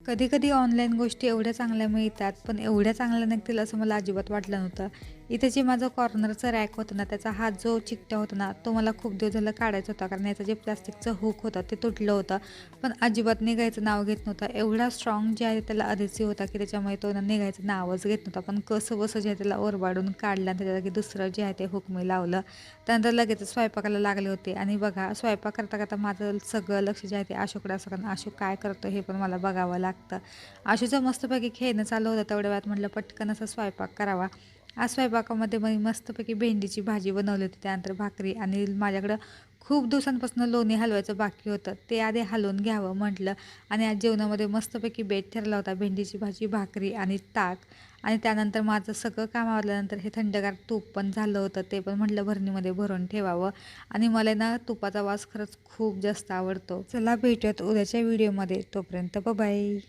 कधी-कधी ऑनलाईन गोष्टी एवढ्या चांगल्या मिळतात, पण एवढ्या चांगल्या निघतील असं मला अजिबात वाटलं नव्हतं. इथे जे माझं कॉर्नरचं रॅक होतं ना, त्याचा हात जो चिकटा होता ना, तो मला खूप दिवस झालं काढायचा होता. कारण याचं जे प्लास्टिकचं हुक होतं ते तुटलं होतं. पण अजिबात निघायचं नाव घेत नव्हतं. एवढा स्ट्राँग जे आहे त्याला अधेसिव्ह होता, की त्याच्यामुळे तो ना निघायचं नावच घेत नव्हता. पण कसंबसं जे आहे त्याला ओरबाडून काढलं आणि त्याच्या जागी दुसरं जे आहे ते हुक मी लावलं. त्यानंतर लगेच स्वयंपाकाला लागले होते आणि बघा स्वयंपाक करता-करता माझं सगळं लक्ष जे आहे ते आशूकडे असतं. कारण आशू काय करतो हे पण मला बघावं लागतं. आशूचं मस्तपैकी खेळणं चालू होतं तेवढ्या वेळात म्हटलं पटकन असा स्वयंपाक करावा. आज स्वयंपाकामध्ये मी मस्तपैकी भेंडीची भाजी बनवली होती, त्यानंतर भाकरी आणि माझ्याकडं खूप दिवसांपासून लोणी हलवायचं बाकी होतं. ते आधी हलवून घ्यावं म्हटलं आणि आज जेवणामध्ये मस्तपैकी बेत ठरला होता. भेंडीची भाजी, भाकरी आणि ताक आणि त्यानंतर माझं सगळं काम आवरल्यानंतर हे थंडगार तूप पण झालं होतं. ते पण म्हटलं भरणीमध्ये भरून ठेवावं आणि मला ना तुपाचा वास खरंच खूप जास्त आवडतो. चला भेटूयात उद्याच्या व्हिडिओमध्ये. तोपर्यंत बाय.